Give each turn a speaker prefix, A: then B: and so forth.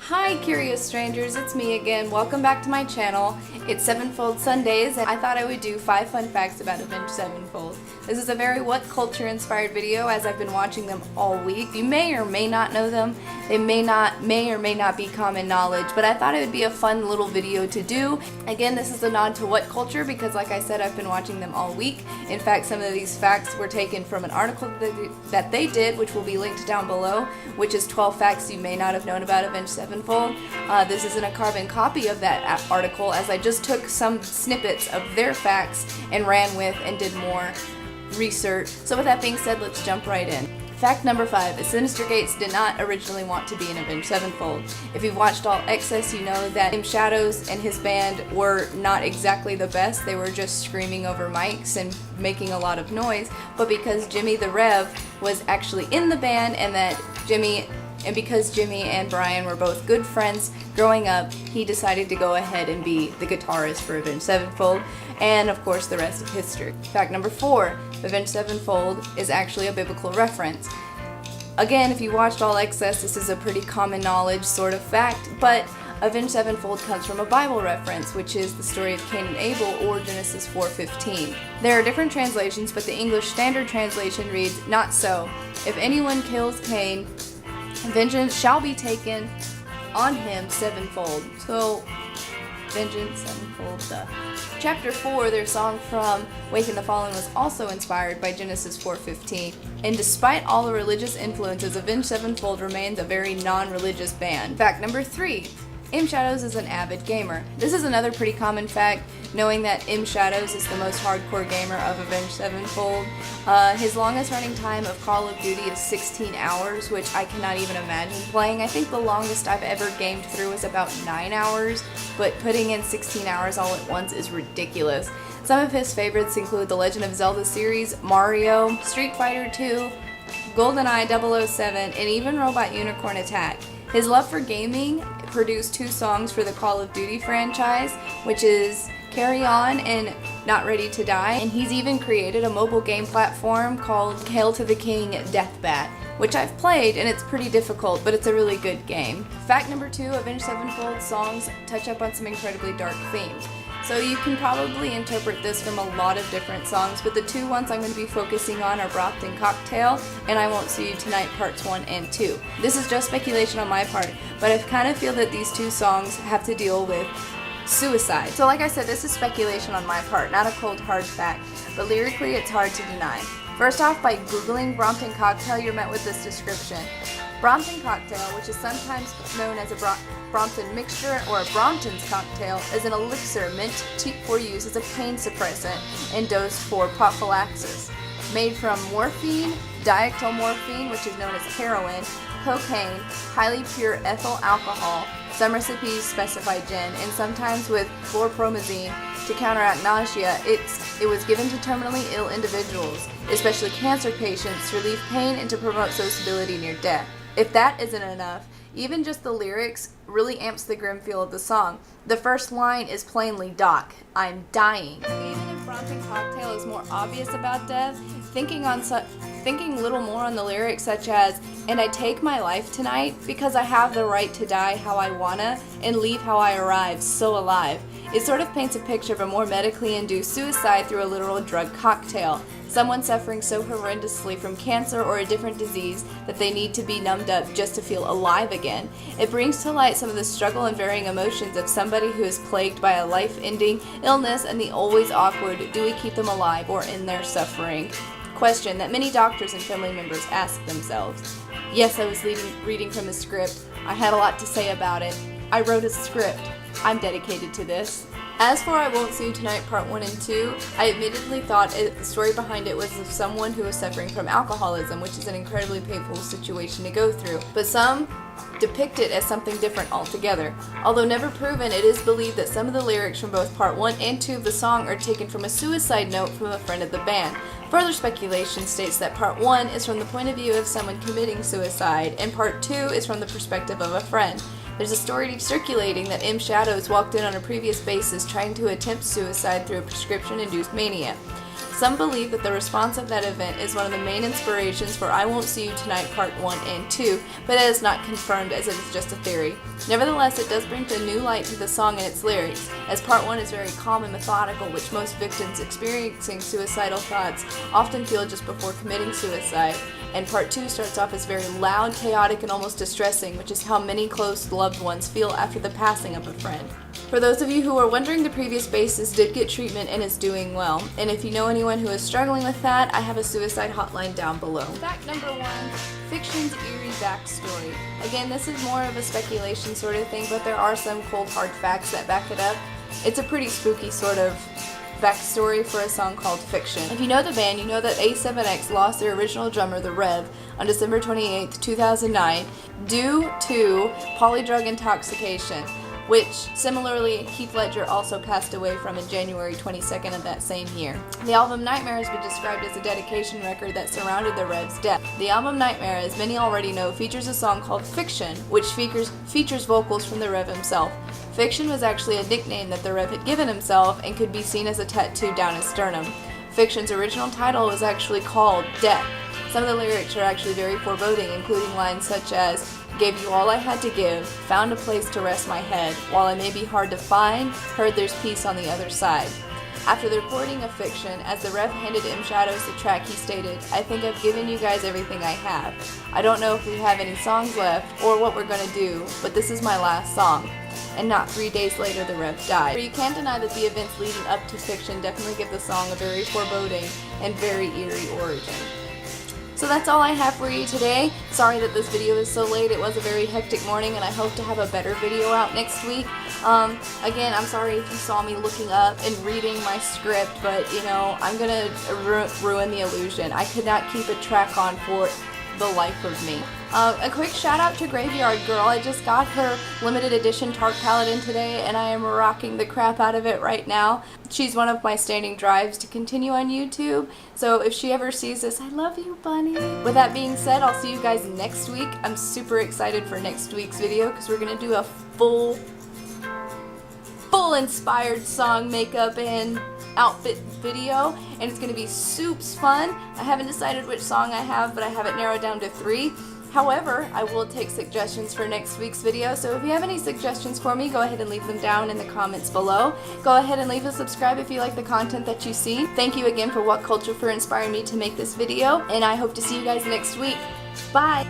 A: Hi curious strangers, it's me again. Welcome back to my channel. It's Sevenfold Sundays, and I thought I would do 5 fun facts about Avenged Sevenfold. This is a very WhatCulture inspired video, as I've been watching them all week. You may or may not know them. They may or may not be common knowledge, but I thought it would be a fun little video to do. Again, this is a nod to WhatCulture because, like I said, I've been watching them all week. In fact, some of these facts were taken from an article that they did, which will be linked down below, which is 12 facts you may not have known about Avenged Sevenfold. This isn't a carbon copy of that article, as I just took some snippets of their facts and ran with and did more research. So with that being said, let's jump right in. Fact number 5 is Sinister Gates did not originally want to be in Avenged Sevenfold. If you've watched All Access, you know that Shadows and his band were not exactly the best. They were just screaming over mics and making a lot of noise. But because Jimmy the Rev was actually in the band, and because Jimmy and Brian were both good friends growing up, he decided to go ahead and be the guitarist for Avenged Sevenfold, and of course the rest is history. Fact number 4, Avenged Sevenfold is actually a biblical reference. Again, if you watched All Access, this is a pretty common knowledge sort of fact, but Avenged Sevenfold comes from a Bible reference, which is the story of Cain and Abel, or Genesis 4:15. There are different translations, but the English Standard Translation reads, "Not so. If anyone kills Cain, vengeance shall be taken on him sevenfold." So, vengeance sevenfold. Chapter 4, their song from Waking the Fallen, was also inspired by Genesis 4:15. And despite all the religious influences, Avenged Sevenfold remains a very non-religious band. Fact number 3. Shadows is an avid gamer. This is another pretty common fact, knowing that Shadows is the most hardcore gamer of Avenged Sevenfold. His longest running time of Call of Duty is 16 hours, which I cannot even imagine playing. I think the longest I've ever gamed through is about 9 hours, but putting in 16 hours all at once is ridiculous. Some of his favorites include the Legend of Zelda series, Mario, Street Fighter 2, GoldenEye 007, and even Robot Unicorn Attack. His love for gaming produced 2 songs for the Call of Duty franchise, which is Carry On and Not Ready to Die, and he's even created a mobile game platform called Hail to the King Deathbat, which I've played, and it's pretty difficult, but it's a really good game. Fact number 2, Avenged Sevenfold songs touch up on some incredibly dark themes. So you can probably interpret this from a lot of different songs, but the 2 ones I'm going to be focusing on are Brompton Cocktail and I Won't See You Tonight Parts 1 and 2. This is just speculation on my part, but I kind of feel that these 2 songs have to deal with suicide. So like I said, this is speculation on my part, not a cold hard fact, but lyrically it's hard to deny. First off, by Googling Brompton Cocktail, you're met with this description. Brompton Cocktail, which is sometimes known as a Brompton mixture or a Brompton's cocktail, is an elixir meant for use as a pain suppressant and dosed for prophylaxis. Made from morphine, diacetylmorphine, which is known as heroin, cocaine, highly pure ethyl alcohol, some recipes specify gin, and sometimes with chlorpromazine to counteract nausea. It was given to terminally ill individuals, especially cancer patients, to relieve pain and to promote sociability near death. If that isn't enough, even just the lyrics really amps the grim feel of the song. The first line is plainly, "Doc, I'm dying." Even if Brompton Cocktail is more obvious about death, thinking a little more on the lyrics such as, "And I take my life tonight because I have the right to die how I wanna and leave how I arrive, so alive." It sort of paints a picture of a more medically induced suicide through a literal drug cocktail. Someone suffering so horrendously from cancer or a different disease that they need to be numbed up just to feel alive again. It brings to light some of the struggle and varying emotions of somebody who is plagued by a life-ending illness, and the always awkward, do we keep them alive or in their suffering? Question that many doctors and family members ask themselves. Yes, I was reading from a script. I had a lot to say about it. I wrote a script. I'm dedicated to this. As for I Won't See You Tonight Part 1 and 2, I admittedly thought the story behind it was of someone who was suffering from alcoholism, which is an incredibly painful situation to go through. But some depict it as something different altogether. Although never proven, it is believed that some of the lyrics from both Part 1 and 2 of the song are taken from a suicide note from a friend of the band. Further speculation states that Part 1 is from the point of view of someone committing suicide, and Part 2 is from the perspective of a friend. There's a story circulating that Shadows walked in on a previous basis trying to attempt suicide through a prescription-induced mania. Some believe that the response of that event is one of the main inspirations for I Won't See You Tonight Part 1 and 2, but it is not confirmed as it is just a theory. Nevertheless, it does bring a new light to the song and its lyrics, as Part 1 is very calm and methodical, which most victims experiencing suicidal thoughts often feel just before committing suicide, and Part 2 starts off as very loud, chaotic, and almost distressing, which is how many close loved ones feel after the passing of a friend. For those of you who are wondering, the previous bassist did get treatment and is doing well, and if you know anyone who is struggling with that, I have a suicide hotline down below. Fact number 1, fiction's eerie backstory. Again, this is more of a speculation sort of thing, but there are some cold hard facts that back it up. It's a pretty spooky sort of backstory for a song called Fiction. If you know the band, you know that A7X lost their original drummer, the Rev, on December 28, 2009 due to polydrug intoxication, which similarly Heath Ledger also passed away from in January 22nd of that same year. The album Nightmare has been described as a dedication record that surrounded the Rev's death. The album Nightmare, as many already know, features a song called Fiction, which features vocals from the Rev himself. Fiction was actually a nickname that the Rev had given himself and could be seen as a tattoo down his sternum. Fiction's original title was actually called Death. Some of the lyrics are actually very foreboding, including lines such as, "Gave you all I had to give, found a place to rest my head. While I may be hard to find, heard there's peace on the other side." After the recording of Fiction, as the Rev handed M. Shadows the track, he stated, "I think I've given you guys everything I have. I don't know if we have any songs left or what we're gonna do, but this is my last song." And not 3 days later, the Rev died. But you can't deny that the events leading up to Fiction definitely give the song a very foreboding and very eerie origin. So that's all I have for you today. Sorry that this video is so late. It was a very hectic morning, and I hope to have a better video out next week. Again, I'm sorry if you saw me looking up and reading my script, but you know, I'm gonna ruin the illusion. I could not keep a track on for the life of me. A quick shout out to Graveyard Girl. I just got her limited edition Tark palette in today, and I am rocking the crap out of it right now. She's one of my standing drives to continue on YouTube, so if she ever sees this, I love you, bunny. With that being said, I'll see you guys next week. I'm super excited for next week's video because we're gonna do a full inspired song, makeup, and outfit video, and it's going to be soups fun. I haven't decided which song I have, but I have it narrowed down to 3. However, I will take suggestions for next week's video, so if you have any suggestions for me, go ahead and leave them down in the comments below. Go ahead and leave a subscribe if you like the content that you see. Thank you again for WhatCulture for inspiring me to make this video, and I hope to see you guys next week. Bye!